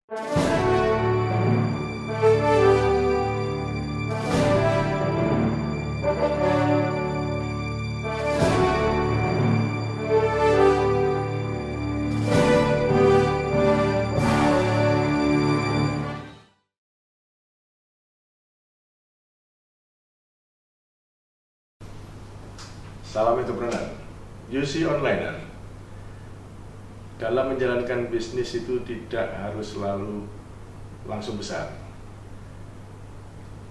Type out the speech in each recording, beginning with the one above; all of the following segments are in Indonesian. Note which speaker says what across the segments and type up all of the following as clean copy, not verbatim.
Speaker 1: Salam entrepreneur, UC Onliner. Dalam menjalankan bisnis itu tidak harus selalu langsung besar.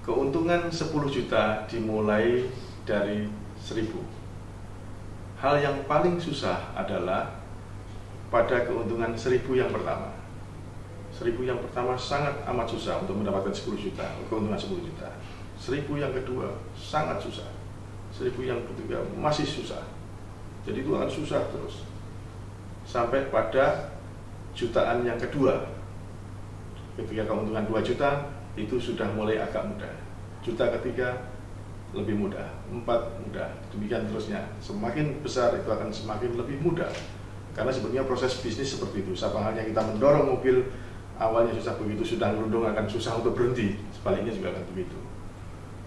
Speaker 1: Keuntungan 10 juta dimulai dari 1000. Hal yang paling susah adalah pada keuntungan 1000 yang pertama. 1000 yang pertama sangat amat susah untuk mendapatkan 10 juta, keuntungan 10 juta. 1000 yang kedua sangat susah. 1000 yang ketiga masih susah. Jadi itu akan susah terus sampai pada jutaan yang kedua. Ketika keuntungan 2 juta itu sudah mulai agak mudah. Juta ketiga lebih mudah, 4 mudah, demikian terusnya. Semakin besar itu akan semakin lebih mudah. Karena sebenarnya proses bisnis seperti itu. Sama halnya kita mendorong mobil, awalnya susah, begitu sudah ngerundung akan susah untuk berhenti. Sebaliknya juga akan begitu.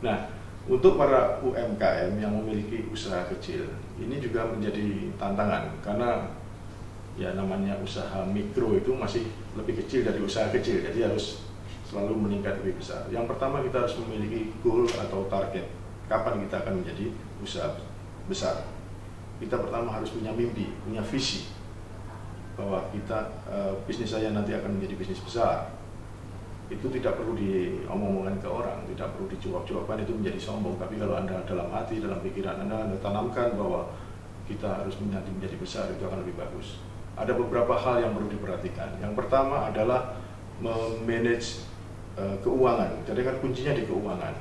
Speaker 1: Nah, untuk para UMKM yang memiliki usaha kecil, ini juga menjadi tantangan karena ya namanya usaha mikro itu masih lebih kecil dari usaha kecil, jadi harus selalu meningkat lebih besar. Yang pertama kita harus memiliki goal atau target, kapan kita akan menjadi usaha besar. Kita pertama harus punya mimpi, punya visi bahwa kita bisnis saya nanti akan menjadi bisnis besar. Itu tidak perlu diomong-omongan ke orang, tidak perlu dicuap-cuapkan, itu menjadi sombong. Tapi kalau Anda dalam hati, dalam pikiran Anda tanamkan bahwa kita harus menjadi besar, itu akan lebih bagus. Ada beberapa hal yang perlu diperhatikan. Yang pertama adalah memanage keuangan. Jadi kan kuncinya di keuangan.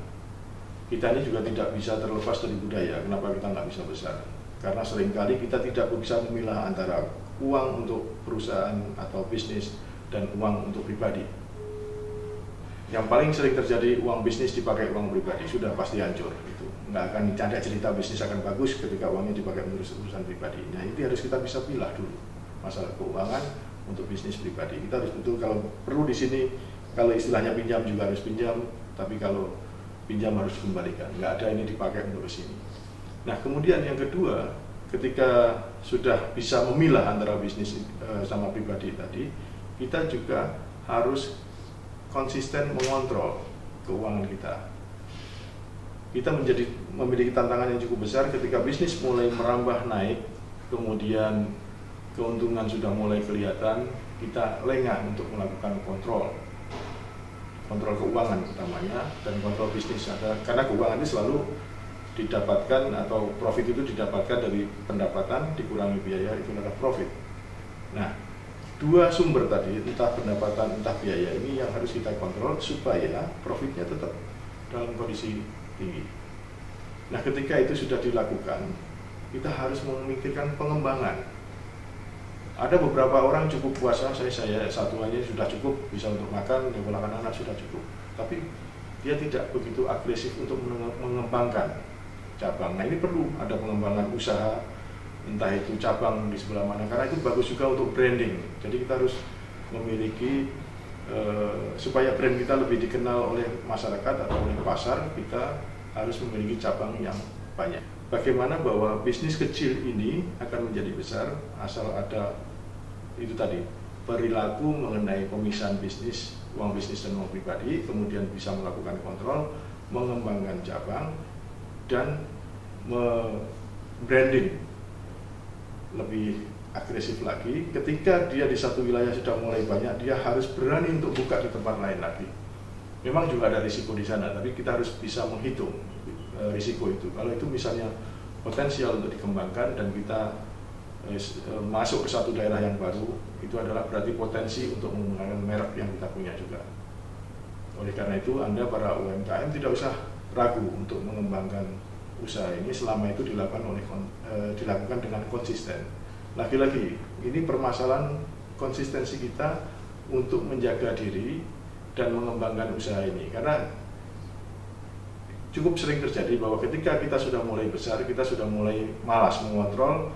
Speaker 1: Kita ini juga tidak bisa terlepas dari budaya. Kenapa kita nggak bisa besar? Karena seringkali kita tidak bisa memilah antara uang untuk perusahaan atau bisnis dan uang untuk pribadi. Yang paling sering terjadi uang bisnis dipakai uang pribadi sudah pasti hancur. Itu nggak akan ada cerita bisnis akan bagus ketika uangnya dipakai untuk urusan pribadi. Nah, itu harus kita bisa pilah dulu masalah keuangan untuk bisnis pribadi. Kita harus betul, kalau perlu di sini, kalau istilahnya pinjam juga harus pinjam, tapi kalau pinjam harus dikembalikan. Nggak ada ini dipakai untuk ke sini. Nah, kemudian yang kedua, ketika sudah bisa memilah antara bisnis sama pribadi tadi, kita juga harus konsisten mengontrol keuangan kita. Kita memiliki tantangan yang cukup besar ketika bisnis mulai merambah naik, kemudian keuntungan sudah mulai kelihatan, kita lengah untuk melakukan kontrol keuangan utamanya dan kontrol bisnis. Karena keuangan ini selalu didapatkan atau profit itu didapatkan dari pendapatan dikurangi biaya, itu adalah profit. Nah, dua sumber tadi, entah pendapatan entah biaya, ini yang harus kita kontrol supaya profitnya tetap dalam kondisi tinggi. Nah, ketika itu sudah dilakukan, kita harus memikirkan pengembangan. Ada beberapa orang cukup puasa, saya satuannya sudah cukup, bisa untuk makan, untuk anak-anak sudah cukup. Tapi dia tidak begitu agresif untuk mengembangkan cabang. Nah, ini perlu ada pengembangan usaha, entah itu cabang di sebelah mana, karena itu bagus juga untuk branding. Jadi kita harus memiliki supaya brand kita lebih dikenal oleh masyarakat atau oleh pasar, kita harus memiliki cabang yang banyak. Bagaimana bahwa bisnis kecil ini akan menjadi besar asal ada itu tadi, perilaku mengenai pemisahan bisnis, uang bisnis dan uang pribadi, kemudian bisa melakukan kontrol, mengembangkan cabang, dan branding lebih agresif lagi. Ketika dia di satu wilayah sudah mulai banyak, dia harus berani untuk buka di tempat lain lagi. Memang juga ada risiko di sana, tapi kita harus bisa menghitung risiko itu. Kalau itu misalnya potensial untuk dikembangkan dan kita masuk ke satu daerah yang baru, itu adalah berarti potensi untuk menggunakan merek yang kita punya juga. Oleh karena itu, Anda para UMKM tidak usah ragu untuk mengembangkan usaha ini selama itu dilakukan dengan konsisten. Lagi-lagi, ini permasalahan konsistensi kita untuk menjaga diri dan mengembangkan usaha ini. Karena cukup sering terjadi bahwa ketika kita sudah mulai besar, kita sudah mulai malas mengontrol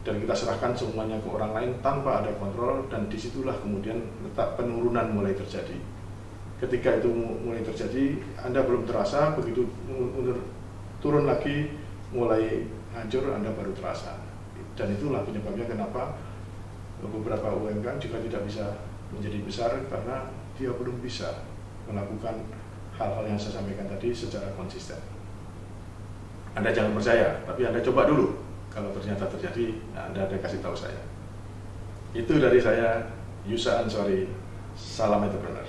Speaker 1: dan kita serahkan semuanya ke orang lain tanpa ada kontrol, dan disitulah kemudian letak penurunan mulai terjadi. Ketika itu mulai terjadi, Anda belum terasa, begitu turun lagi mulai hancur, Anda baru terasa. Dan itulah penyebabnya kenapa beberapa UMKM juga tidak bisa menjadi besar, karena dia belum bisa melakukan hal-hal yang saya sampaikan tadi secara konsisten. Anda jangan percaya, tapi Anda coba dulu. Kalau ternyata terjadi, Anda kasih tahu saya. Itu dari saya, Yusa Ansori, salam entrepreneur.